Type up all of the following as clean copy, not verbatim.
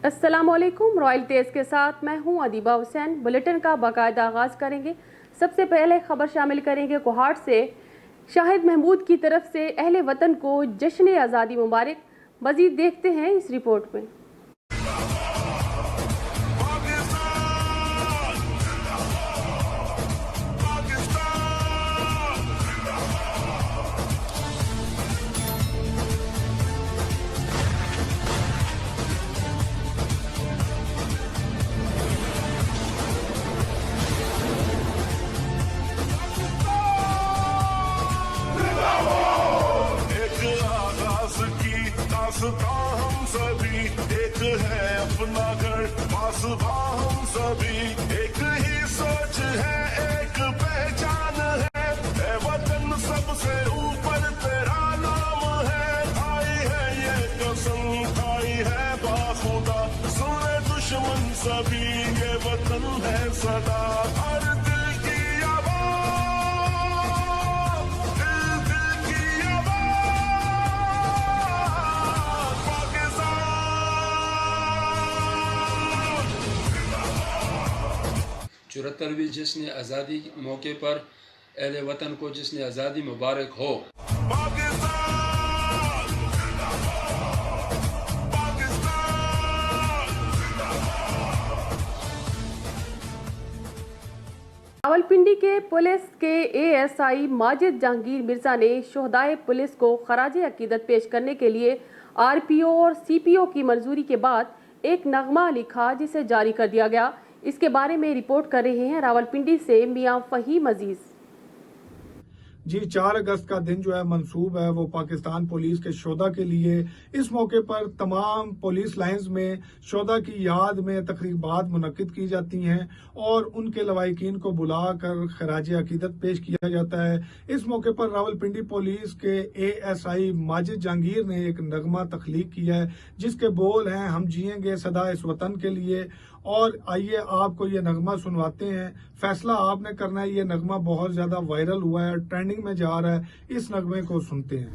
السلام علیکم، رائل تیز کے ساتھ میں ہوں ادیبہ حسین۔ بلیٹن کا باقاعدہ آغاز کریں گے۔ سب سے پہلے خبر شامل کریں گے کوہاٹ سے۔ شاہد محمود کی طرف سے اہل وطن کو جشن آزادی مبارک۔ مزید دیکھتے ہیں اس رپورٹ میں۔ ہم سبھی ایک ہے اپنا گھر پاسباں ہم سبھی ایک ہی سوچ ہے ایک پہچان ہے اے وطن سب سے اوپر تیرا نام ہے کھائی ہے یہ قسم کھائی ہے باخدا سنے دشمن سبھی یہ وطن ہے صدا ہر دل کی آواز دل کی آواز 74ویں جشن آزادی موقع پر اہل وطن کو جشن آزادی مبارک ہو۔ راولپنڈی کے پولیس کے A S I Majid Jahangir Mirza نے شہدائے پولیس کو خراج عقیدت پیش کرنے کے لیے آر پی او اور سی پی او کی منظوری کے بعد ایک نغمہ لکھا جسے جاری کر دیا گیا۔ اس کے بارے میں رپورٹ کر رہے ہیں راولپنڈی سے میاں فہیم عزیز۔ جی 4 اگست کا دن جو ہے منسوب ہے وہ پاکستان پولیس کے شہداء کے لیے۔ اس موقع پر تمام پولیس لائنز میں شہداء کی یاد میں تقریبات منعقد کی جاتی ہیں اور ان کے لواحقین کو بلا کر خراج عقیدت پیش کیا جاتا ہے۔ اس موقع پر راولپنڈی پولیس کے A S I Majid Jahangir نے ایک نغمہ تخلیق کیا ہے جس کے بول ہیں ہم جئیں گے سدا اس وطن کے لیے، اور آئیے آپ کو یہ نغمہ سنواتے ہیں۔ فیصلہ آپ نے کرنا ہے۔ یہ نغمہ بہت زیادہ وائرل ہوا ہے، ٹرینڈنگ میں جا رہا ہے۔ اس نغمے کو سنتے ہیں۔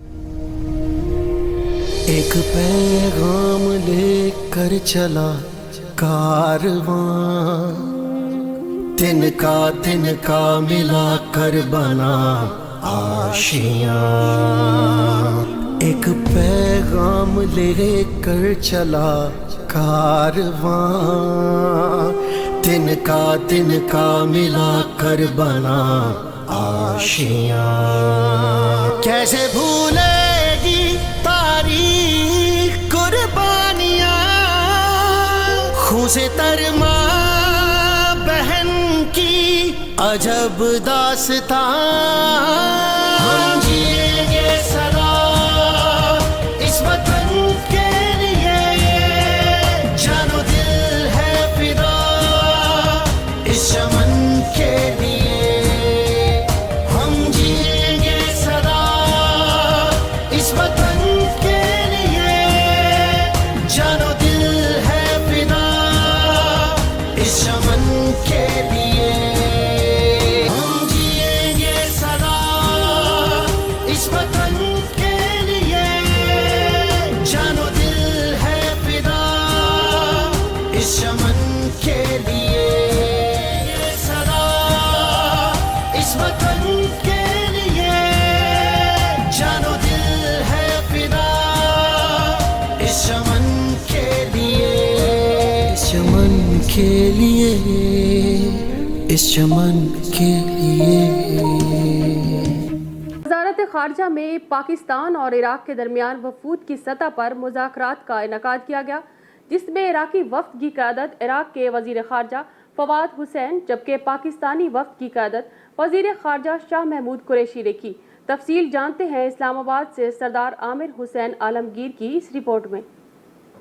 ایک پیغام لے کر چلا کارواں، دن کا ملا کر بنا آشیاں۔ ایک پیغام لے کر چلا کارواں، دن کا ملا کر بنا آشیاں۔ کیسے بھولے گی تاریخ قربانیاں، خون سے تر ماں بہن کی عجب داستان۔ ہم جئیں گے سدا اس وطن کے لیے، جان و دل ہے فدا اس چمن کے لیے۔ ہم جئیں گے سدا اس وطن کے لیے، جان و دل ہے فدا اس چمن کے لیے۔ ہم جئیں گے سدا اس وطن کے لیے، جان و دل ہے فدا اس چمن کے لیے۔ سدا اس وطن کے لیے، جان و دل ہے فدا اس چمن کے لیے۔ اس چمن کے لیے، اس چمن کے لیے۔ وزارت خارجہ میں پاکستان اور عراق کے درمیان وفود کی سطح پر مذاکرات کا انعقاد کیا گیا، جس میں عراقی وفد کی قیادت عراق کے وزیر خارجہ فواد حسین جبکہ پاکستانی وفد کی قیادت وزیر خارجہ شاہ محمود قریشی نے کی۔ تفصیل جانتے ہیں اسلام آباد سے سردار عامر حسین عالمگیر کی اس رپورٹ میں۔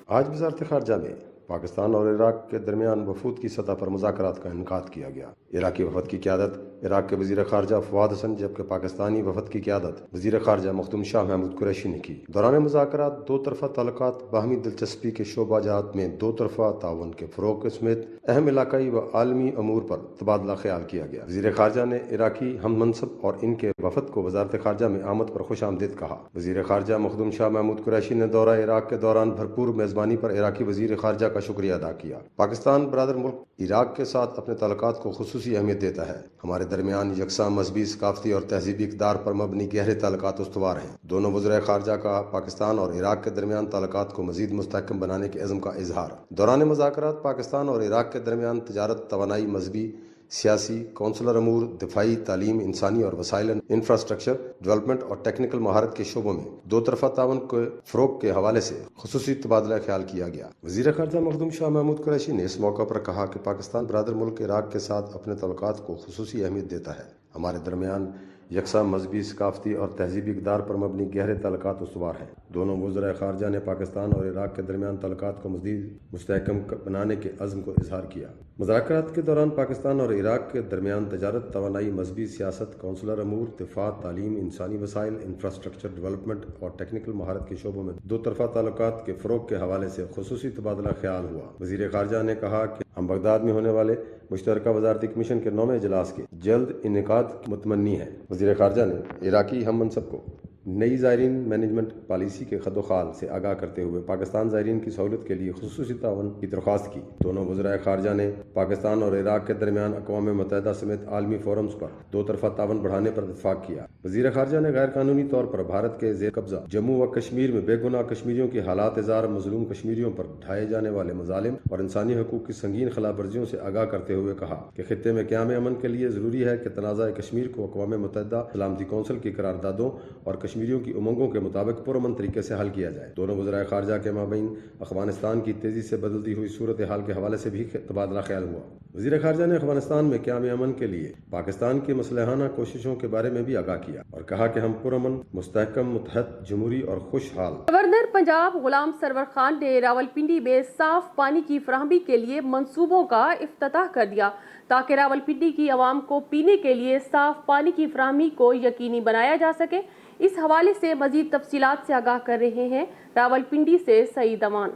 آج وزارت خارجہ میں پاکستان اور عراق کے درمیان وفود کی سطح پر مذاکرات کا انعقاد کیا گیا۔ عراقی وفد کی قیادت عراق کے وزیر خارجہ فواد حسن جبکہ پاکستانی وفد کی قیادت وزیر خارجہ مخدوم شاہ محمود قریشی نے کی۔ دوران مذاکرات دو طرفہ تعلقات، باہمی دلچسپی کے شعبہ جات میں دو طرفہ تعاون کے فروغ سمیت اہم علاقائی و عالمی امور پر تبادلہ خیال کیا گیا۔ وزیر خارجہ نے عراقی ہم منصب اور ان کے وفد کو وزارت خارجہ میں آمد پر خوش آمدید کہا۔ وزیر خارجہ مخدوم شاہ محمود قریشی نے دورہ عراق کے دوران بھرپور میزبانی پر عراقی وزیر خارجہ کا شکریہ ادا کیا۔ پاکستان برادر ملک عراق کے ساتھ اپنے تعلقات کو خصوصی اہمیت دیتا ہے۔ ہمارے درمیان یکساں مذہبی، ثقافتی اور تہذیبی اقدار پر مبنی گہرے تعلقات استوار ہیں۔ دونوں وزرائے خارجہ کا پاکستان اور عراق کے درمیان تعلقات کو مزید مستحکم بنانے کے عزم کا اظہار۔ دوران مذاکرات پاکستان اور عراق کے درمیان تجارت، توانائی، مذہبی، سیاسی، کونسلر امور، دفاعی، تعلیم، انسانی اور وسائل انفراسٹرکچر ڈیولپمنٹ اور ٹیکنیکل مہارت کے شعبوں میں دو طرفہ تعاون کے فروغ کے حوالے سے خصوصی تبادلہ خیال کیا گیا۔ وزیر خارجہ مخدوم شاہ محمود قریشی نے اس موقع پر کہا کہ پاکستان برادر ملک عراق کے ساتھ اپنے تعلقات کو خصوصی اہمیت دیتا ہے۔ ہمارے درمیان یکساں مذہبی، ثقافتی اور تہذیبی اقدار پر مبنی گہرے تعلقات استوار ہیں۔ دونوں وزرائے خارجہ نے پاکستان اور عراق کے درمیان تعلقات کو مزید مستحکم بنانے کے عزم کو اظہار کیا۔ مذاکرات کے دوران پاکستان اور عراق کے درمیان تجارت، توانائی، مذہبی، سیاست، کونسلر امور، دفاع، تعلیم، انسانی وسائل، انفراسٹرکچر ڈیولپمنٹ اور ٹیکنیکل مہارت کے شعبوں میں دو طرفہ تعلقات کے فروغ کے حوالے سے خصوصی تبادلہ خیال ہوا۔ وزیر خارجہ نے کہا کہ ہم بغداد میں ہونے والے مشترکہ وزارتی کمیشن کے 9ویں اجلاس کے جلد انعقاد متمنی ہیں۔ وزیر خارجہ نے عراقی ہم منصب کو نئی زائرین مینجمنٹ پالیسی کے خد و خال سے آگاہ کرتے ہوئے پاکستان زائرین کی سہولت کے لیے خصوصی تعاون کی درخواست کی۔ دونوں وزرائے خارجہ نے پاکستان اور عراق کے درمیان اقوام متحدہ سمیت عالمی فورمز پر دو طرفہ تعاون بڑھانے پر اتفاق کیا۔ وزیر خارجہ نے غیر قانونی طور پر بھارت کے زیر قبضہ جموں و کشمیر میں بے گناہ کشمیریوں کی حالات ازار، مظلوم کشمیریوں پر ڈھائے جانے والے مظالم اور انسانی حقوق کی سنگین خلاف ورزیوں سے آگاہ کرتے ہوئے کہا کہ خطے میں قیام امن کے لیے ضروری ہے کہ تنازع کشمیر کو اقوام متحدہ سلامتی کونسل کی قراردادوں اور کشمیریوں کی امنگوں کے مطابق پرامن طریقے سے حل کیا جائے۔ دونوں وزرائے خارجہ کے مابین افغانستان کی تیزی سے بدلتی ہوئی صورتحال کے حوالے سے بھی تبادلہ خیال ہوا۔ وزیر خارجہ نے افغانستان میں قیام امن کے لیے پاکستان کی مصلحانہ کوششوں کے بارے میں بھی آگاہ کیا اور کہا کہ ہم پرامن، مستحکم، متحد، جمہوری اور خوشحال۔ گورنر پنجاب غلام سرور خان نے راولپنڈی میں صاف پانی کی فراہمی کے لیے منصوبوں کا افتتاح کر دیا تاکہ راولپنڈی کی عوام کو پینے کے لیے صاف پانی کی فراہمی کو یقینی بنایا جا سکے۔ اس حوالے سے مزید تفصیلات سے آگاہ کر رہے ہیں راولپنڈی سے سعید امان۔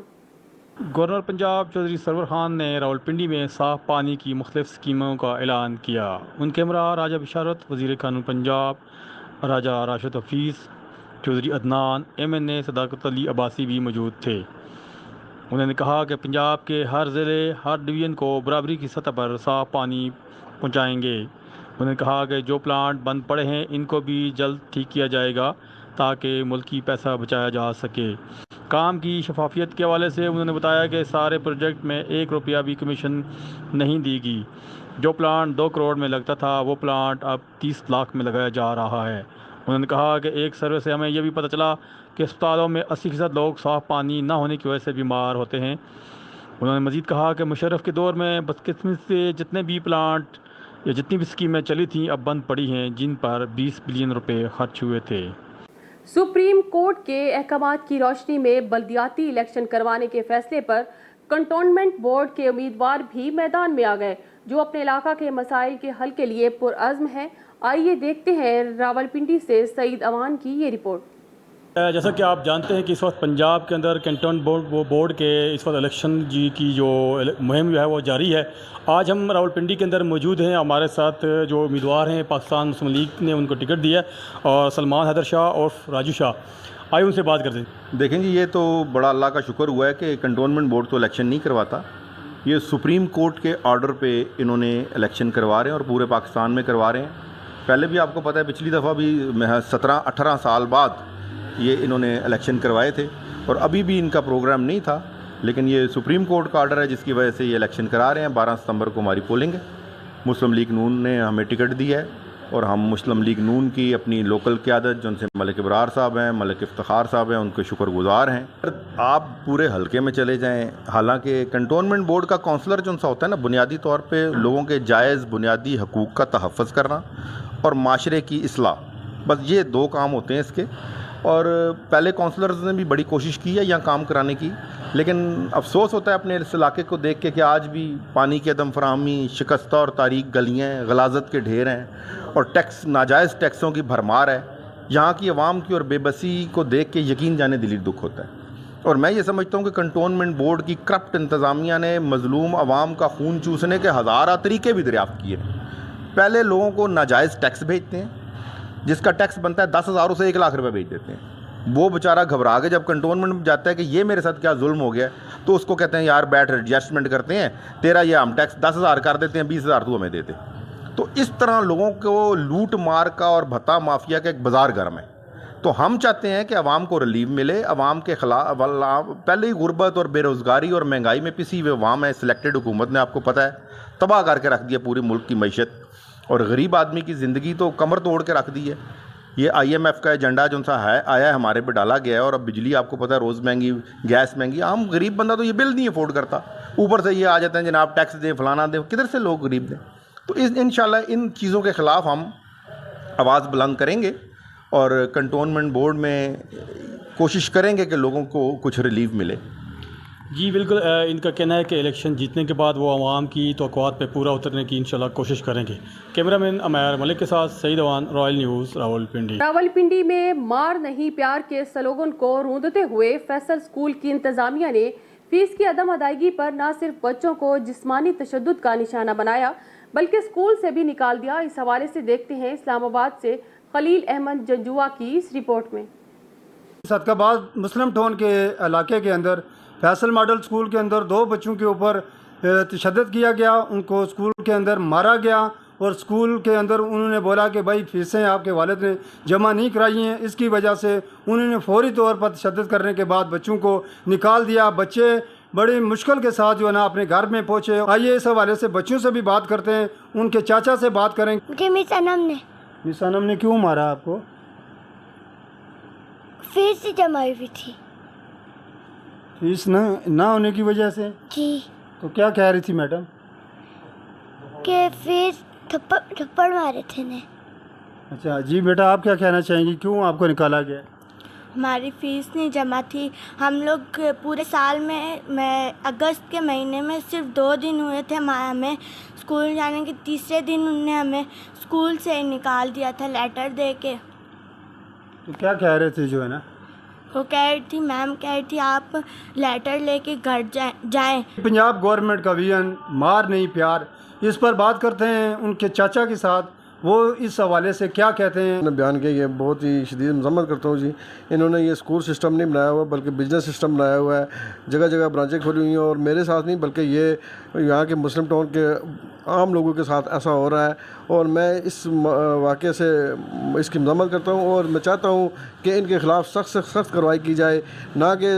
گورنر پنجاب چودھری سرور خان نے راولپنڈی میں صاف پانی کی مختلف اسکیموں کا اعلان کیا۔ ان کے ہمراہ راجہ بشارت، وزیر قانون پنجاب راجہ راشد حفیظ، چودھری عدنان، MNA صداقت علی عباسی بھی موجود تھے۔ انہوں نے کہا کہ پنجاب کے ہر ضلع، ہر ڈویژن کو برابری کی سطح پر صاف پانی پہنچائیں گے۔ انہوں نے کہا کہ جو پلانٹ بند پڑے ہیں ان کو بھی جلد ٹھیک کیا جائے گا تاکہ ملکی پیسہ بچایا جا سکے۔ کام کی شفافیت کے حوالے سے انہوں نے بتایا کہ سارے پروجیکٹ میں 1 روپیہ بھی کمیشن نہیں دی گی۔ جو پلانٹ 2 کروڑ میں لگتا تھا وہ پلانٹ اب 30 لاکھ میں لگایا جا رہا ہے۔ انہوں نے کہا کہ ایک سروے سے ہمیں یہ بھی پتہ چلا کہ اسپتالوں میں 80% لوگ صاف پانی نہ ہونے کی وجہ سے بیمار ہوتے ہیں۔ انہوں نے مزید کہا کہ مشرف کے دور میں بدقسمتی سے جتنے بھی پلانٹ یا جتنی بھی اسکیمیں چلی تھیں اب بند پڑی ہیں، جن پر 20 بلین روپے خرچ ہوئے تھے۔ سپریم کورٹ کے احکامات کی روشنی میں بلدیاتی الیکشن کروانے کے فیصلے پر کنٹونمنٹ بورڈ کے امیدوار بھی میدان میں آ گئے، جو اپنے علاقہ کے مسائل کے حل کے لیے پرعزم ہیں۔ آئیے دیکھتے ہیں راولپنڈی سے سعید امان کی یہ رپورٹ۔ جیسا کہ آپ جانتے ہیں کہ اس وقت پنجاب کے اندر کنٹونمنٹ بورڈ کے اس وقت الیکشن کی جو مہم جو ہے وہ جاری ہے۔ آج ہم راولپنڈی کے اندر موجود ہیں، ہمارے ساتھ جو امیدوار ہیں پاکستان مسلم لیگ نے ان کو ٹکٹ دیا ہے، اور سلمان حیدر شاہ اور راجو شاہ، آئے ان سے بات کرتے ہیں۔ دیکھیں جی، یہ تو بڑا اللہ کا شکر ہوا ہے کہ کنٹونمنٹ بورڈ تو الیکشن نہیں کرواتا، یہ سپریم کورٹ کے آرڈر پہ انہوں نے الیکشن کروا رہے ہیں اور پورے پاکستان میں کروا رہے ہیں۔ پہلے بھی آپ کو پتہ ہے پچھلی دفعہ بھی 17-18 سال بعد یہ انہوں نے الیکشن کروائے تھے، اور ابھی بھی ان کا پروگرام نہیں تھا، لیکن یہ سپریم کورٹ کا آرڈر ہے جس کی وجہ سے یہ الیکشن کرا رہے ہیں۔ 12 ستمبر کو ہماری پولنگ ہے۔ مسلم لیگ نون نے ہمیں ٹکٹ دی ہے، اور ہم مسلم لیگ نون کی اپنی لوکل قیادت جن سے ملک ابرار صاحب ہیں، ملک افتخار صاحب ہیں، ان کے شکر گزار ہیں۔ آپ پورے حلقے میں چلے جائیں، حالانکہ کنٹونمنٹ بورڈ کا کونسلر جو سا ہوتا ہے نا، بنیادی طور پہ لوگوں کے جائز بنیادی حقوق کا تحفظ کرنا اور معاشرے کی اصلاح، بس یہ 2 کام ہوتے ہیں اس کے۔ اور پہلے کونسلرز نے بھی بڑی کوشش کی ہے یہاں کام کرانے کی، لیکن افسوس ہوتا ہے اپنے اس علاقے کو دیکھ کے کہ آج بھی پانی کی عدم فراہمی، شکستہ اور تاریک گلیاں، غلاظت کے ڈھیر ہیں، اور ٹیکس، ناجائز ٹیکسوں کی بھرمار ہے۔ یہاں کی عوام کی اور بے بسی کو دیکھ کے یقین جانے دلی دکھ ہوتا ہے۔ اور میں یہ سمجھتا ہوں کہ کنٹونمنٹ بورڈ کی کرپٹ انتظامیہ نے مظلوم عوام کا خون چوسنے کے ہزارہ طریقے بھی دریافت کیے۔ پہلے لوگوں کو ناجائز ٹیکس بھیجتے ہیں، جس کا ٹیکس بنتا ہے 10,000 سے 1 لاکھ روپے بھیج دیتے ہیں۔ وہ بیچارہ گھبرا کے جب کنٹونمنٹ میں جاتا ہے کہ یہ میرے ساتھ کیا ظلم ہو گیا تو اس کو کہتے ہیں یار بیٹھ ایڈجسٹمنٹ کرتے ہیں، تیرا یہ ہم ٹیکس 10,000 کر دیتے ہیں، 20,000 تو ہمیں دیتے۔ تو اس طرح لوگوں کو لوٹ مار کا اور بھتہ مافیا کا ایک بازار گرم ہے۔ تو ہم چاہتے ہیں کہ عوام کو ریلیف ملے، عوام کے خلاف پہلے ہی غربت اور بے روزگاری اور مہنگائی میں پسی ہوئے عوام ہے، سلیکٹڈ حکومت نے آپ کو پتہ ہے تباہ کر کے رکھ دیا پورے ملک کی معیشت، اور غریب آدمی کی زندگی تو کمر توڑ کے رکھ دی ہے۔ یہ IMF کا ایجنڈا جو سا ہے آیا ہے ہمارے پہ ڈالا گیا ہے، اور اب بجلی آپ کو پتہ ہے روز مہنگی، گیس مہنگی، عام غریب بندہ تو یہ بل نہیں افورڈ کرتا، اوپر سے یہ آ جاتے ہیں جناب ٹیکس دیں فلانا دیں، کدھر سے لوگ غریب دیں؟ تو انشاءاللہ ان چیزوں کے خلاف ہم آواز بلند کریں گے اور کنٹونمنٹ بورڈ میں کوشش کریں گے کہ لوگوں کو کچھ ریلیف ملے۔ جی بالکل، ان کا کہنا ہے کہ الیکشن جیتنے کے بعد وہ عوام کی توقعات پہ پورا اترنے کی انشاءاللہ کوشش کریں گے۔ کیمرہ مین امیر ملک کے ساتھ سعید اوان، رائل نیوز، راولپنڈی۔ راولپنڈی میں مار نہیں پیار کے سلوگن کو روندتے ہوئے فیصل اسکول کی انتظامیہ نے فیس کی عدم ادائیگی پر نہ صرف بچوں کو جسمانی تشدد کا نشانہ بنایا بلکہ اسکول سے بھی نکال دیا۔ اس حوالے سے دیکھتے ہیں اسلام آباد سے خلیل احمد جنجوا کی اس رپورٹ میں۔ صدقہ آباد مسلم ٹاؤن کے علاقے کے اندر فیصل ماڈل اسکول کے اندر 2 بچوں کے اوپر تشدد کیا گیا، ان کو اسکول کے اندر مارا گیا، اور اسکول کے اندر انہوں نے بولا کہ بھائی فیسیں آپ کے والد نے جمع نہیں کرائی ہیں، اس کی وجہ سے انہوں نے فوری طور پر تشدد کرنے کے بعد بچوں کو نکال دیا۔ بچے بڑی مشکل کے ساتھ جو ہے نا اپنے گھر میں پہنچے۔ آئیے اس حوالے سے بچوں سے بھی بات کرتے ہیں، ان کے چاچا سے بات کریں۔ مجھے مس انم نے کیوں مارا آپ کو؟ فیس سے جمع ہوئی تھی فیس نہ ہونے کی وجہ سے؟ جی۔ تو کیا کہہ رہی تھی میڈم؟ کہ فیس تھپڑ مارے تھے نے۔ اچھا جی بیٹا، آپ کیا کہنا چاہیں گی، کیوں آپ کو نکالا گیا؟ ہماری فیس نہیں جمع تھی، ہم لوگ پورے سال میں اگست کے مہینے میں صرف 2 دن ہوئے تھے ہمیں اسکول جانے کے، تیسرے دن انہوں نے ہمیں اسکول سے نکال دیا تھا لیٹر دے کے۔ تو کیا کہہ رہے تھے جو ہے نا؟ وہ کہہ رہی تھی، میم کہہ رہی تھی آپ لیٹر لے کے گھر جائیں۔ پنجاب گورنمنٹ کا ویژن مار نہیں پیار، اس پر بات کرتے ہیں ان کے چاچا کے ساتھ، وہ اس حوالے سے کیا کہتے ہیں۔ نے بیان کیا، یہ بہت ہی شدید مذمت کرتا ہوں جی۔ انہوں نے یہ اسکول سسٹم نہیں بنایا ہوا بلکہ بزنس سسٹم بنایا ہوا ہے، جگہ جگہ برانچیں کھولی ہوئی ہیں، اور میرے ساتھ نہیں بلکہ یہ یہاں کے مسلم ٹاؤن کے عام لوگوں کے ساتھ ایسا ہو رہا ہے، اور میں اس واقعے سے اس کی مذمت کرتا ہوں، اور میں چاہتا ہوں کہ ان کے خلاف سخت سے سخت کارروائی کی جائے، نہ کہ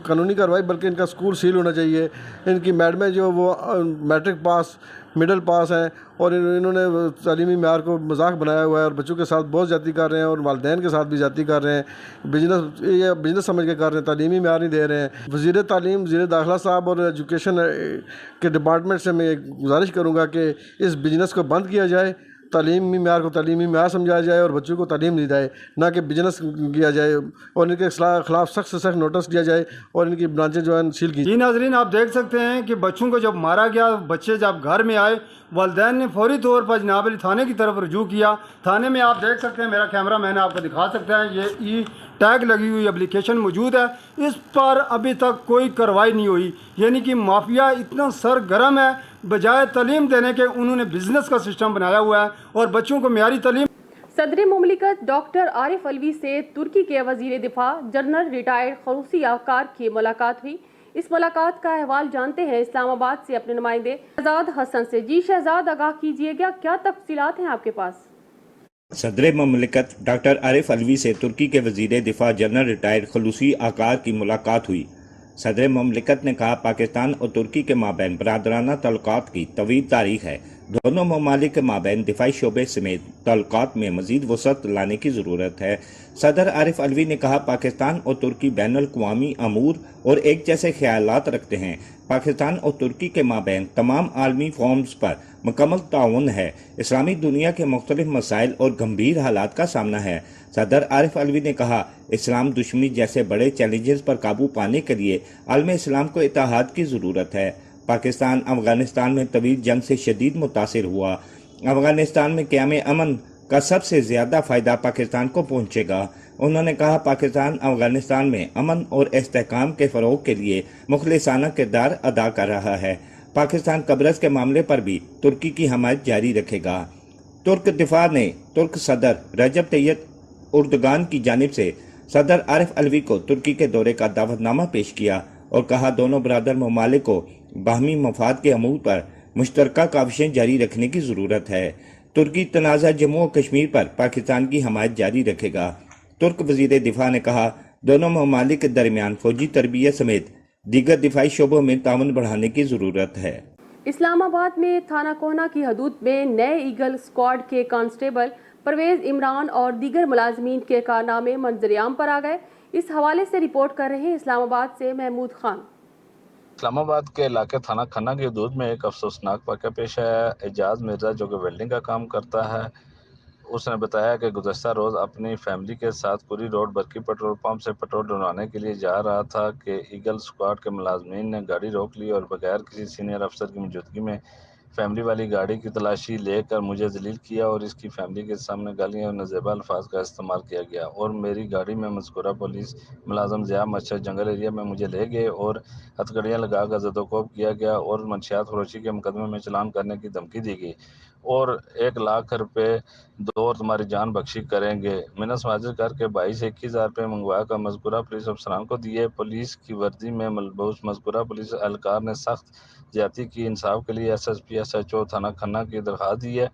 قانونی کارروائی بلکہ ان کا اسکول سیل ہونا چاہیے۔ ان کی میڈمیں جو وہ میٹرک پاس، مڈل پاس ہیں، اور انہوں نے تعلیمی معیار کو مذاق بنایا ہوا ہے، اور بچوں کے ساتھ بہت زیادتی کر رہے ہیں، اور والدین کے ساتھ بھی زیادتی کر رہے ہیں، بزنس سمجھ کے کر رہے ہیں، تعلیمی معیار نہیں دے رہے ہیں۔ وزیر تعلیم، وزیر داخلہ صاحب اور ایجوکیشن کے ڈپارٹمنٹ سے میں گزارش کروں گا کہ اس بزنس کو بند کیا جائے، تعلیمی معیار کو تعلیمی معیار سمجھایا جائے، اور بچوں کو تعلیم دی جائے، نہ کہ بزنس کیا جائے، اور ان کے خلاف سخت سے سخت نوٹس دیا جائے، اور ان کی برانچیں جو ہیں سیل کی جائے۔ جی ناظرین، آپ دیکھ سکتے ہیں کہ بچوں کو جب مارا گیا، بچے جب گھر میں آئے، والدین نے فوری طور پر جناب علی تھانے کی طرف رجوع کیا۔ تھانے میں آپ دیکھ سکتے ہیں، میرا کیمرہ مین آپ کو دکھا سکتا ہے، یہ ای ٹیگ لگی ہوئی اپلیکیشن موجود ہے، اس پر ابھی تک کوئی کارروائی نہیں ہوئی، یعنی کہ مافیا اتنا سرگرم ہے، بجائے تعلیم دینے کے انہوں نے بزنس کا سسٹم بنایا ہوا ہے، اور بچوں کو معیاری تعلیم۔ صدر مملکت ڈاکٹر عارف علوی سے ترکی کے وزیر دفاع جنرل ریٹائرڈ خلوصی آقار کی ملاقات ہوئی۔ اس ملاقات کا احوال جانتے ہیں اسلام آباد سے اپنے نمائندے شہزاد حسن سے۔ جی شہزاد، آگاہ کیجیے گا، کیا تفصیلات ہیں آپ کے پاس؟ صدر مملکت ڈاکٹر عارف علوی سے ترکی کے وزیر دفاع جنرل ریٹائرڈ خلوصی آقار کی ملاقات ہوئی۔ صدر مملکت نے کہا پاکستان اور ترکی کے مابین برادرانہ تعلقات کی طویل تاریخ ہے، دونوں ممالک کے مابین دفاعی شعبے سمیت تعلقات میں مزید وسعت لانے کی ضرورت ہے۔ صدر عارف علوی نے کہا پاکستان اور ترکی بین الاقوامی امور اور ایک جیسے خیالات رکھتے ہیں، پاکستان اور ترکی کے مابین تمام عالمی فورمز پر مکمل تعاون ہے، اسلامی دنیا کے مختلف مسائل اور گمبھیر حالات کا سامنا ہے۔ صدر عارف علوی نے کہا اسلام دشمنی جیسے بڑے چیلنجز پر قابو پانے کے لیے عالم اسلام کو اتحاد کی ضرورت ہے۔ پاکستان افغانستان میں طویل جنگ سے شدید متاثر ہوا، افغانستان میں قیام امن کا سب سے زیادہ فائدہ پاکستان کو پہنچے گا۔ انہوں نے کہا پاکستان افغانستان میں امن اور استحکام کے فروغ کے لیے مخلصانہ کردار ادا کر رہا ہے۔ پاکستان قبرص کے معاملے پر بھی ترکی کی حمایت جاری رکھے گا۔ ترک دفاع نے ترک صدر رجب طیب اردگان کی جانب سے صدر عارف الوی کو ترکی کے دورے کا دعوت نامہ پیش کیا اور کہا دونوں برادر ممالک کو باہمی مفاد کے امور پر مشترکہ کاوشیں جاری رکھنے کی ضرورت ہے۔ ترکی تنازع جموں و کشمیر پر پاکستان کی حمایت جاری رکھے گا۔ ترک وزیر دفاع نے کہا دونوں ممالک کے درمیان فوجی تربیت سمیت دیگر دفاعی شعبوں میں تعاون بڑھانے کی ضرورت ہے۔ اسلام آباد میں تھانہ کوہنہ کی حدود میں نئے ایگل اسکواڈ کے کانسٹیبل پرویز عمران اور دیگر ملازمین کے کارنامے منظر عام پر آ گئے۔ اس حوالے سے رپورٹ کر رہے ہیں اسلام آباد سے محمود خان۔ اسلام آباد کے علاقے تھانہ کھنہ کی حدود میں ایک افسوسناک واقعہ پیش آیا ہے۔ اعجاز مرزا جو کہ ویلڈنگ کا کام کرتا ہے، اس نے بتایا کہ گزشتہ روز اپنی فیملی کے ساتھ کوری روڈ برقی پیٹرول پمپ سے پیٹرول ڈلوانے کے لیے جا رہا تھا کہ ایگل اسکواڈ کے ملازمین نے گاڑی روک لی اور بغیر کسی سینئر افسر کی موجودگی میں فیملی والی گاڑی کی تلاشی لے کر مجھے ذلیل کیا اور اس کی فیملی کے سامنے گالیاں اور نازیبا الفاظ کا استعمال کیا گیا اور میری گاڑی میں مذکورہ پولیس ملازم ضیاء مسجد جنگل ایریا میں مجھے لے گئے اور ہتھکڑیاں لگا کر زد و کوب کیا گیا اور منشیات فروشی کے مقدمے میں چلان کرنے کی دھمکی دی گئی اور 1 لاکھ روپے دو اور تمہاری جان بخشی کریں گے۔ منت حاضر کر کے 22 سے 21 ہزار روپے منگوا کر مذکورہ پولیس افسران کو دیے۔ پولیس کی وردی میں ملبوس مذکورہ پولیس اہلکار نے سخت زیادتی کی۔ انصاف کے لیے S S P S H O تھانہ کھنہ کی درخواست دی ہے۔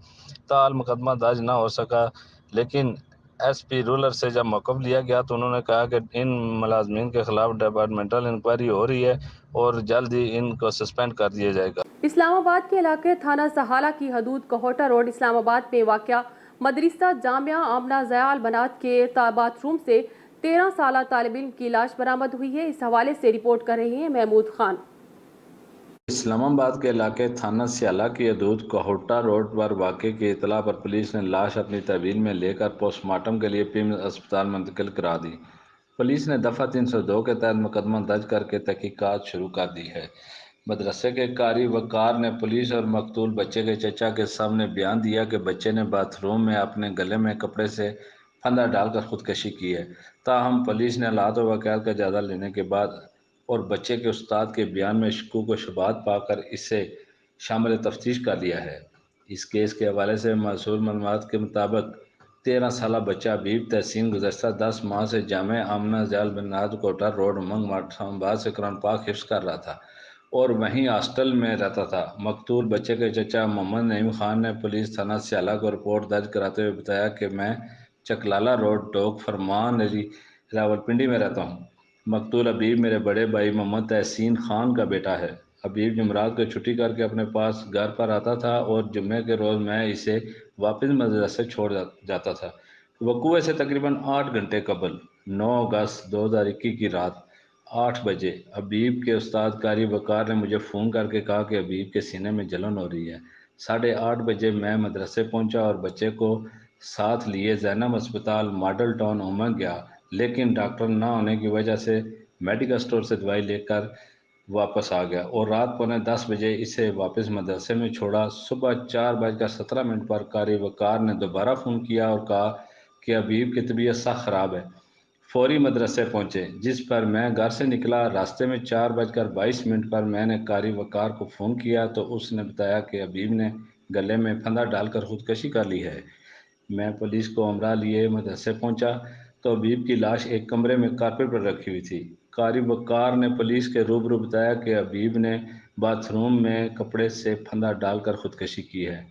تاحال مقدمہ درج نہ ہو سکا، لیکن ایس پی رولر سے جب موقف لیا گیا تو انہوں نے کہا کہ ان ملازمین کے خلاف ڈپارٹمنٹل انکوائری ہو رہی ہے اور جلد ہی ان کو سسپینڈ کر دیا جائے گا۔ اسلام آباد کے علاقے تھانہ سہالہ کی حدود کوہوٹا روڈ اسلام آباد میں واقع مدرسہ جامعہ آمنہ ضیاء البنات کے باتھ روم سے 13 سالہ طالب علم کی لاش برآمد ہوئی ہے۔ اس حوالے سے رپورٹ کر رہے ہیں محمود خان۔ اسلام آباد کے علاقے تھانہ سیالہ کی حدود کوہوٹا روڈ پر واقع کی اطلاع پر پولیس نے لاش اپنی تحویل میں لے کر پوسٹ مارٹم کے لیے پیمز اسپتال منتقل کرا دی۔ پولیس نے دفعہ 302 کے تحت مقدمہ درج کر کے تحقیقات شروع کر دی ہے۔ مدرسے کے قاری وقار نے پولیس اور مقتول بچے کے چچا کے سامنے بیان دیا کہ بچے نے باتھ روم میں اپنے گلے میں کپڑے سے پھندا ڈال کر خودکشی کی ہے۔ تاہم پولیس نے حالات و واقعات کا جائزہ لینے کے بعد اور بچے کے استاد کے بیان میں شکوک و شبہات پا کر اسے شامل تفتیش کر لیا ہے۔ اس کیس کے حوالے سے موصول معلومات کے مطابق 13 سالہ بچہ حبیب تحسین گزشتہ 10 ماہ سے جامعہ آمنہ ضیاء البنات کوہوٹا روڈ امنگ اسلام آباد سے قرآن پاک حفظ کر رہا تھا اور وہیں ہاسٹل میں رہتا تھا۔ مقتول بچے کے چچا محمد نعیم خان نے پولیس تھانہ سیالہ کو رپورٹ درج کراتے ہوئے بتایا کہ میں چکلالہ روڈ ڈوک فرمان راولپنڈی میں رہتا ہوں۔ مقتول حبیب میرے بڑے بھائی محمد تحسین خان کا بیٹا ہے۔ حبیب جمعرات کو چھٹی کر کے اپنے پاس گھر پر آتا تھا اور جمعے کے روز میں اسے واپس مدرسے چھوڑ جاتا تھا۔ وقوع سے تقریباً 8 گھنٹے قبل 9 اگست 2021 کی رات 8 بجے حبیب کے استاد قاری وقار نے مجھے فون کر کے کہا کہ حبیب کے سینے میں جلن ہو رہی ہے۔ 8:30 بجے میں مدرسے پہنچا اور بچے کو ساتھ لیے زینب اسپتال ماڈل ٹاؤن امنگ گیا، لیکن ڈاکٹر نہ ہونے کی وجہ سے میڈیکل سٹور سے دوائی لے کر واپس آ گیا اور رات 9:45 بجے اسے واپس مدرسے میں چھوڑا۔ صبح 4:17 پر قاری وقار نے دوبارہ فون کیا اور کہا کہ حبیب کی طبیعت سخت خراب ہے۔ فوری مدرسے پہنچے، جس پر میں گھر سے نکلا۔ راستے میں 4:22 پر میں نے قاری وقار کو فون کیا تو اس نے بتایا کہ حبیب نے گلے میں پھندا ڈال کر خودکشی کر لی ہے۔ میں پولیس کو ہمراہ لیے مدرسے پہنچا تو حبیب کی لاش ایک کمرے میں کارپیٹ پر رکھی ہوئی تھی۔ قاری وقار نے پولیس کے روبرو بتایا کہ حبیب نے باتھ روم میں کپڑے سے پھندا ڈال کر خودکشی کی ہے۔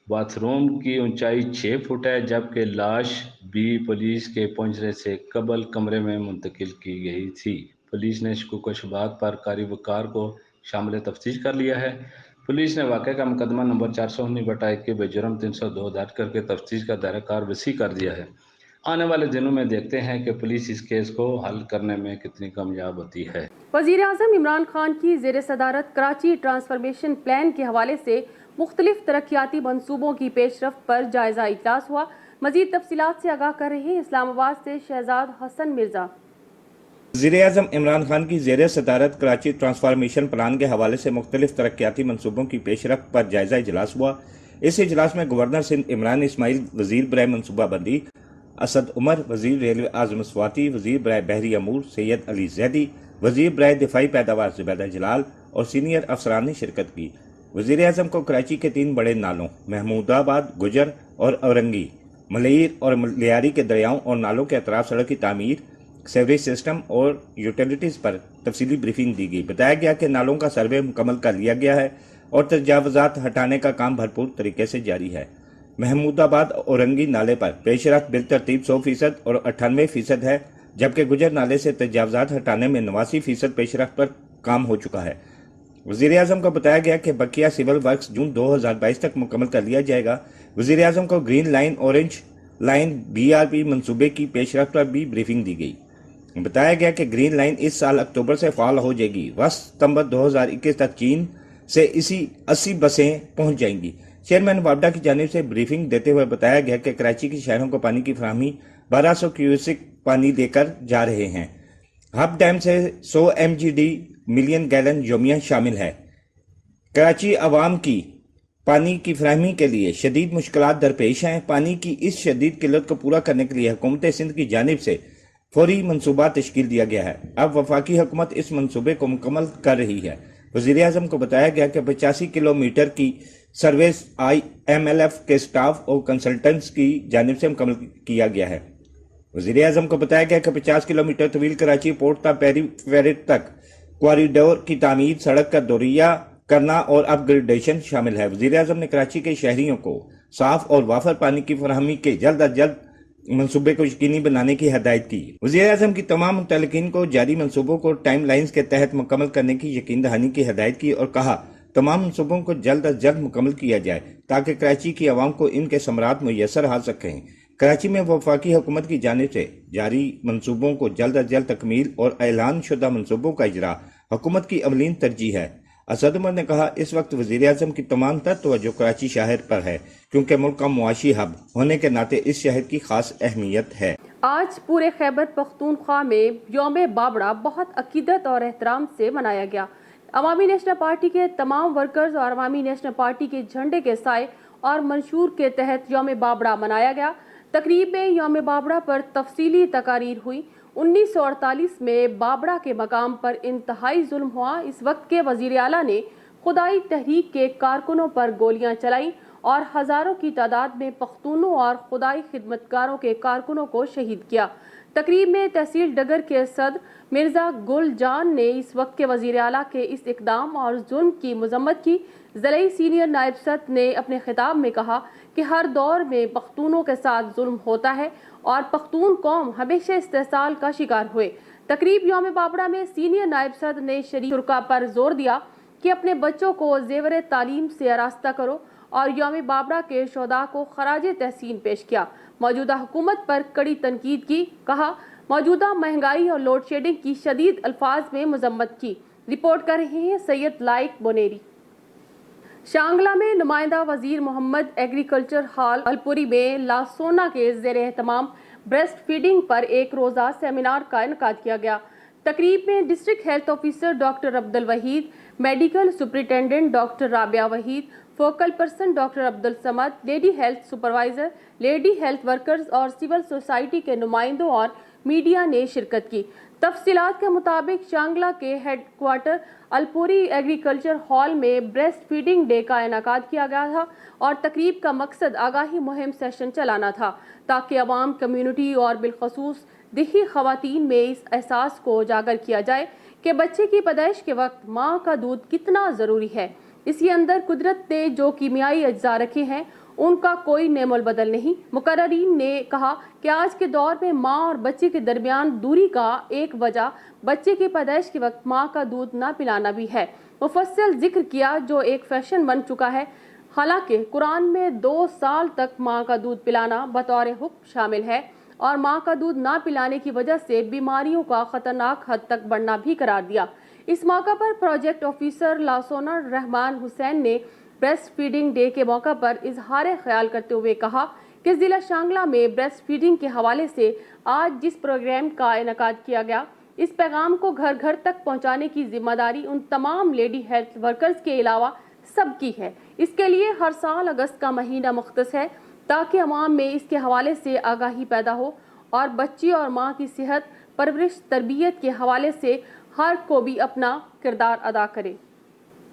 باتھ روم کی اونچائی 6 فٹ ہے، جبکہ لاش بھی پولیس کے پہنچنے سے قبل کمرے میں منتقل کی گئی تھی۔ پولیس نے شکوک و شبہات پر قاری وقار کو شامل تفتیش کر لیا ہے۔ پولیس نے واقعہ کا مقدمہ نمبر 419/21 بجرم 302 درج کر کے تفتیش کا دائرہ کار وسیع کر دیا ہے۔ آنے والے دنوں میں دیکھتے ہیں کہ پولیس اس کیس کو حل کرنے میں کتنی کامیاب ہوتی ہے۔ وزیر اعظم عمران خان کی زیر صدارت کراچی ٹرانسفارمیشن پلان کے حوالے سے مختلف ترقیاتی منصوبوں کی پیش رفت پر جائزہ اجلاس ہوا۔ مزید تفصیلات سے آگاہ کر رہے ہیں اسلام آباد سے شہزاد حسن مرزا۔ وزیر اعظم عمران خان کی زیر صدارت کراچی ٹرانسفارمیشن پلان کے حوالے سے مختلف ترقیاتی منصوبوں کی پیش رفت پر جائزہ اجلاس ہوا۔ اس اجلاس میں گورنر سندھ عمران اسماعیل، وزیر برائے منصوبہ بندی اسد عمر، وزیر ریلوے اعظم سواتی، وزیر برائے بحری امور سید علی زیدی، وزیر برائے دفاعی پیداوار زبیدہ جلال اور سینئر افسران نے شرکت کی۔ وزیر اعظم کو کراچی کے 3 بڑے نالوں محمود آباد، گجر اور اورنگی، ملیر اور لیاری کے دریاؤں اور نالوں کے اطراف سڑک کی تعمیر، سیوریج سسٹم اور یوٹیلیٹیز پر تفصیلی بریفنگ دی گئی۔ بتایا گیا کہ نالوں کا سروے مکمل کر لیا گیا ہے اور تجاوزات ہٹانے کا کام بھرپور طریقے سے جاری ہے۔ محمود آباد اورنگی نالے پر پیش رفت بالترتیب 100% اور 98% ہے، جبکہ گجر نالے سے تجاوزات ہٹانے میں 89% پیش رفت پر کام ہو چکا ہے۔ وزیراعظم کو بتایا گیا کہ بقیہ سول ورکس جون 2022 تک مکمل کر لیا جائے گا۔ وزیراعظم کو green line orange line BRP منصوبے کی پیش رفت پر بھی بریفنگ دی گئی۔ بتایا گیا کہ گرین لائن اس سال اکتوبر سے فعال ہو جائے گی۔ ستمبر 2021 تک چین سے 80 بسیں پہنچ جائیں گی۔ چیئرمین وابڈا کی جانب سے بریفنگ دیتے ہوئے بتایا گیا کہ کراچی کے شہروں کو پانی کی فراہمی 1200 کیوسک پانی دے کر جا رہے ہیں۔ ہب ڈیم سے 100 MGD ملین گیلن یومیہ شامل ہے۔ کراچی عوام کی پانی کی فراہمی کے لیے شدید مشکلات درپیش ہیں۔ پانی کی اس شدید قلت کو پورا کرنے کے لیے حکومت سندھ کی جانب سے فوری منصوبہ تشکیل دیا گیا ہے۔ اب وفاقی حکومت اس منصوبے کو مکمل کر رہی ہے۔ وزیراعظم کو بتایا گیا کہ 85 کلومیٹر کی سروس IMLF کے سٹاف اور کنسلٹنٹس کی جانب سے مکمل کیا گیا ہے۔ وزیراعظم کو بتایا گیا کہ 50 کلومیٹر طویل کراچی پورٹ تا پیری فیرٹ تک کوریڈور کی تعمیر، سڑک کا دوریا کرنا اور اپ گریڈیشن شامل ہے۔ وزیراعظم نے کراچی کے شہریوں کو صاف اور وافر پانی کی فراہمی کے جلد از جلد منصوبے کو یقینی بنانے کی ہدایت کی۔ وزیراعظم کی تمام متعلقین کو جاری منصوبوں کو ٹائم لائنز کے تحت مکمل کرنے کی یقین دہانی کی ہدایت کی اور کہا تمام منصوبوں کو جلد از جلد مکمل کیا جائے تاکہ کراچی کی عوام کو ان کے ثمرات میسر ہو سکیں۔ کراچی میں وفاقی حکومت کی جانب سے جاری منصوبوں کو جلد از جلد تکمیل اور اعلان شدہ منصوبوں کا اجرا حکومت کی اولین ترجیح ہے۔ اسد عمر نے کہا اس وقت وزیراعظم کی تمام تر توجہ کراچی شہر پر ہے کیونکہ ملک کا معاشی ہب ہونے کے ناطے اس شہر کی خاص اہمیت ہے۔ آج پورے خیبر پختونخوا میں یوم بابڑا بہت عقیدت اور احترام سے منایا گیا۔ عوامی نیشنل پارٹی کے تمام ورکرز اور عوامی نیشنل پارٹی کے جھنڈے کے سائے اور منشور کے تحت یوم بابڑا منایا گیا۔ تقریب میں یوم بابڑا پر تفصیلی تقاریر ہوئی۔ 1948 میں بابڑا کے مقام پر انتہائی ظلم ہوا۔ اس وقت کے وزیر اعلیٰ نے خدائی تحریک کے کارکنوں پر گولیاں چلائیں اور ہزاروں کی تعداد میں پختونوں اور خدائی خدمتگاروں کے کارکنوں کو شہید کیا۔ تقریب میں تحصیل ڈگر کے صدر مرزا گل جان نے اس وقت کے وزیر اعلیٰ کے اس اقدام اور ظلم کی مذمت کی۔ ضلعی سینئر نائب صدر نے اپنے خطاب میں کہا کہ ہر دور میں پختونوں کے ساتھ ظلم ہوتا ہے اور پختون قوم ہمیشہ استحصال کا شکار ہوئے۔ تقریب یوم بابڑا میں سینئر نائب صدر نے شرکا پر زور دیا کہ اپنے بچوں کو زیور تعلیم سے آراستہ کرو اور یوم بابڑا کے شہداء کو خراج تحسین پیش کیا۔ موجودہ حکومت پر کڑی تنقید کی، کہا موجودہ مہنگائی اور لوڈ شیڈنگ کی شدید الفاظ میں مذمت کی۔ رپورٹ کر رہے ہیں سید لائق بونیری۔ شانگلہ میں نمائندہ وزیر محمد ایگریکلچر ہال الپوری میں لاسونا کے زیر اہتمام بریسٹ فیڈنگ پر ایک روزہ سیمینار کا انعقاد کیا گیا۔ تقریب میں district health officer doctor Abdulwahid, medical superintendent doctor Rabia Waheed, focal person doctor Abdussamad, lady health supervisor, lady health workers اور سول سوسائٹی کے نمائندوں اور میڈیا نے شرکت کی۔ تفصیلات کے مطابق شانگلہ کے ہیڈ کوارٹر الپوری ایگریکلچر ہال میں بریسٹ فیڈنگ ڈے کا انعقاد کیا گیا تھا اور تقریب کا مقصد آگاہی مہم سیشن چلانا تھا تاکہ عوام، کمیونٹی اور بالخصوص دیہی خواتین میں اس احساس کو اجاگر کیا جائے کہ بچے کی پیدائش کے وقت ماں کا دودھ کتنا ضروری ہے۔ اس کے اندر قدرت نے جو کیمیائی اجزاء رکھے ہیں ان کا کوئی نعم البدل نہیں۔ مقررین نے کہا کہ آج کے دور میں ماں اور بچے کے درمیان دوری کا ایک وجہ بچے کی پیدائش کے وقت ماں کا دودھ نہ پلانا بھی ہے۔ مفصل ذکر کیا جو ایک فیشن بن چکا ہے، حالانکہ قرآن میں 2 سال تک ماں کا دودھ پلانا بطور حکم شامل ہے اور ماں کا دودھ نہ پلانے کی وجہ سے بیماریوں کا خطرناک حد تک بڑھنا بھی قرار دیا۔ اس موقع پر پروجیکٹ آفیسر لاسونا رحمان حسین نے بریسٹ فیڈنگ ڈے کے موقع پر اظہار خیال کرتے ہوئے کہا کہ ضلع شانگلہ میں بریسٹ فیڈنگ کے حوالے سے آج جس پروگرام کا انعقاد کیا گیا، اس پیغام کو گھر گھر تک پہنچانے کی ذمہ داری ان تمام لیڈی ہیلتھ ورکرز کے علاوہ سب کی ہے۔ اس کے لیے ہر سال اگست کا مہینہ مختص ہے تاکہ عوام میں اس کے حوالے سے آگاہی پیدا ہو اور بچی اور ماں کی صحت، پرورش، تربیت کے حوالے سے ہر کو بھی اپنا کردار ادا کرے۔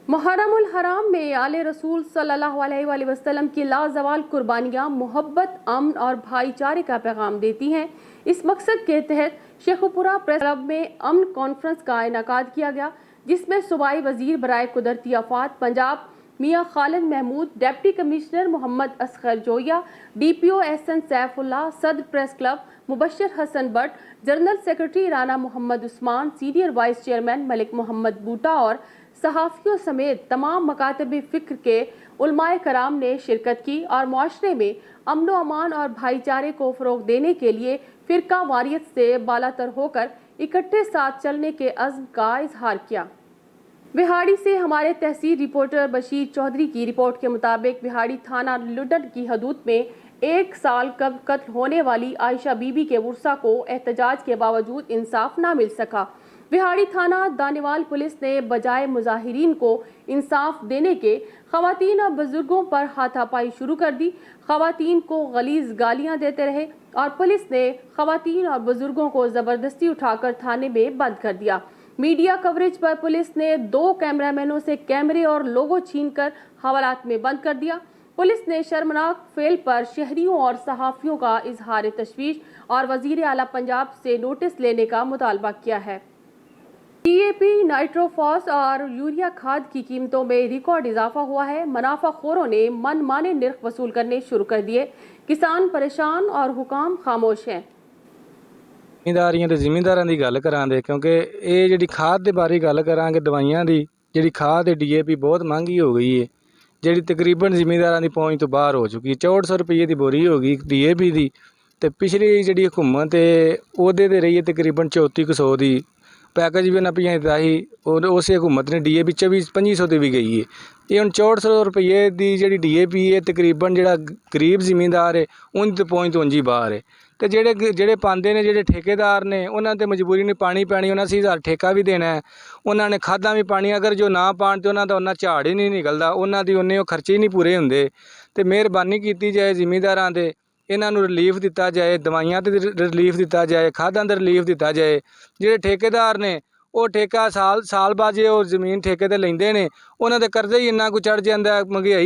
محرم الحرام میں آل رسول صلی اللہ علیہ وآلہ وسلم کی لازوال قربانیاں محبت، امن اور بھائی چارے کا پیغام دیتی ہیں۔ اس مقصد کے تحت شیخو پورہ پریس کلب میں امن کانفرنس کا انعقاد کیا گیا، جس میں صوبائی وزیر برائے قدرتی آفات Punjab Mian Khalid Mahmood, deputy commissioner Muhammad Asghar Joya, D P O Ahsan Saif Ullah, صدر press club Mubashir Hassan Butt, general secretary Rana Muhammad Usman, senior vice chairman Malik Muhammad Boota اور صحافیوں سمیت تمام مکاتب فکر کے علماء کرام نے شرکت کی اور معاشرے میں امن و امان اور بھائی چارے کو فروغ دینے کے لیے فرقہ واریت سے بالاتر ہو کر اکٹھے ساتھ چلنے کے عزم کا اظہار کیا۔ بہاڑی سے ہمارے تحصیل رپورٹر بشیر چودھری کی رپورٹ کے مطابق بہاڑی تھانہ لڈن کی حدود میں 1 سال قبل قتل ہونے والی عائشہ بی بی کے ورثہ کو احتجاج کے باوجود انصاف نہ مل سکا۔ بہاڑی تھانہ دانیوال پولیس نے بجائے مظاہرین کو انصاف دینے کے خواتین اور بزرگوں پر ہاتھا پائی شروع کر دی، خواتین کو غلیظ گالیاں دیتے رہے اور پولیس نے خواتین اور بزرگوں کو زبردستی اٹھا کر تھانے میں بند کر دیا۔ میڈیا کوریج پر پولیس نے 2 کیمرامینوں سے کیمرے اور لوگو چھین کر حوالات میں بند کر دیا۔ پولیس نے شرمناک فعل پر شہریوں اور صحافیوں کا اظہار تشویش اور وزیر اعلیٰ پنجاب سے نوٹس لینے کا مطالبہ کیا ہے۔ ڈی اے پی، نائٹروفاس اور یوریا کھاد کی قیمتوں میں ریکارڈ اضافہ ہوا ہے۔ منافع خوروں نے من مانے نرخ وصول کرنے شروع کر دیے، کسان پریشان اور حکام خاموش ہیں۔ ਜ਼ਿਮੀਂਦਾਰੀਆਂ ਤੇ ਜ਼ਿਮੀਂਦਾਰਾਂ ਦੀ ਗੱਲ ਕਰਾਂਗੇ ਕਿਉਂਕਿ ਇਹ ਜਿਹੜੀ ਖਾਦ ਦੇ ਬਾਰੇ ਗੱਲ ਕਰਾਂਗੇ, ਦਵਾਈਆਂ ਦੀ ਜਿਹੜੀ ਖਾਦ ਹੈ DAP ਬਹੁਤ ਮਹਿੰਗੀ ਹੋ ਗਈ ਹੈ, ਜਿਹੜੀ ਤਕਰੀਬਨ ਜ਼ਿਮੀਂਦਾਰਾਂ ਦੀ ਪਹੁੰਚ ਤੋਂ ਬਾਹਰ ਹੋ ਚੁੱਕੀ ਹੈ। 6400 ਰੁਪਏ ਦੀ ਬੋਰੀ ਹੋ ਗਈ DAP ਦੀ, ਤੇ ਪਿਛਲੀ ਜਿਹੜੀ ਹੁਕੂਮਤ ਹੈ ਉਹਦੇ ਤੇ ਰਹੀ ਹੈ ਤਕਰੀਬਨ 3400 ਦੀ। ਪੈਕੇਜ ਵੀ ਉਹਨਾਂ ਪਿਆ ਦਿੱਤਾ ਸੀ, ਉਸੇ ਹੁਕੂਮਤ ਨੇ DAP 2500 ਤੇ ਵੀ ਗਈ ਹੈ। ਇਹ ਹੁਣ 6400 ਰੁਪਏ ਦੀ ਜਿਹੜੀ DAP ਹੈ ਤਕਰੀਬਨ ਜਿਹੜਾ ਗਰੀਬ ਜ਼ਿਮੀਂਦਾਰ ਹੈ ਉਹਦੀ ਤੇ ਪਹੁੰਚ ਤੋਂ ਉਂਝ ਬਾਹਰ ਹੈ। ਤੇ ਜਿਹੜੇ ਪਾਉਂਦੇ ਨੇ, ਜਿਹੜੇ ਠੇਕੇਦਾਰ ਨੇ, ਉਹਨਾਂ ਤੇ ਮਜਬੂਰੀ ਨਹੀਂ ਪਾਣੀ ਪੈਣੀ, ਉਹਨਾਂ 80,000 ਠੇਕਾ ਵੀ ਦੇਣਾ ਹੈ, ਉਹਨਾਂ ਨੇ ਖਾਦਾਂ ਵੀ ਪਾਣੀ, ਅਗਰ ਜੋ ਨਾ ਪਾਣ ਤੇ ਉਹਨਾਂ ਦਾ ਉਹਨਾਂ ਝਾੜ ਹੀ ਨਹੀਂ ਨਿਕਲਦਾ, ਉਹਨਾਂ ਦੀ ਉਹਨੇ ਉਹ ਖਰਚੇ ਹੀ ਨਹੀਂ ਪੂਰੇ ਹੁੰਦੇ। ਤੇ ਮਿਹਰਬਾਨੀ ਕੀਤੀ ਜਾਏ ਜ਼ਿਮੀਂਦਾਰਾਂ ਤੇ, ਇਹਨਾਂ ਨੂੰ ਰਿਲੀਫ ਦਿੱਤਾ ਜਾਏ, ਦਵਾਈਆਂ ਤੇ ਰਿਲੀਫ ਦਿੱਤਾ ਜਾਏ, ਖਾਦਾਂ ਦਾ ਰਿਲੀਫ ਦਿੱਤਾ ਜਾਏ। ਜਿਹੜੇ ਠੇਕੇਦਾਰ ਨੇ ਉਹ ਠੇਕਾ ਸਾਲ ਬਾਅਦ ਜੇ ਉਹ ਜ਼ਮੀਨ ਠੇਕੇ ਤੇ ਲੈਂਦੇ ਨੇ, ਉਹਨਾਂ ਦੇ ਕਰਜ਼ੇ ਹੀ ਇੰਨਾ ਕੁ ਚੜ ਜਾਂਦਾ ਹੈ ਮਹਿੰਗਾਈ।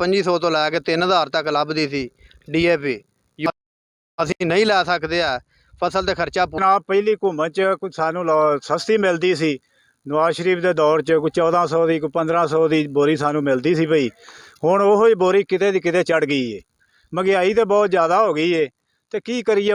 2500 ਤੋਂ ਲੈ ਕੇ 3000 ਤੱਕ ਲੱਭਦੀ ਸੀ DAP, ਅਸੀਂ ਨਹੀਂ ਲੈ ਸਕਦੇ ਆ ਫਸਲ ਤੇ ਖਰਚਾ ਨਾ ਪਹਿਲੀ ਹੁਕੂਮਤ 'ਚ ਕੁਝ ਸਾਨੂੰ ਸਸਤੀ ਮਿਲਦੀ ਸੀ। ਨਵਾਜ਼ ਸ਼ਰੀਫ ਦੇ ਦੌਰ 'ਚ ਕੋਈ 1400 ਦੀ, ਕੋਈ 1500 ਦੀ ਬੋਰੀ ਸਾਨੂੰ ਮਿਲਦੀ ਸੀ ਬਈ। ਹੁਣ ਉਹੋ ਹੀ ਬੋਰੀ ਕਿਤੇ ਦੀ ਕਿਤੇ ਚੜ ਗਈ ਹੈ। ਮਹਿੰਗਾਈ ਤਾਂ ਬਹੁਤ ਜ਼ਿਆਦਾ ਹੋ ਗਈ ਹੈ ਤੇ ਕੀ ਕਰੀਏ।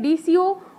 DCO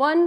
1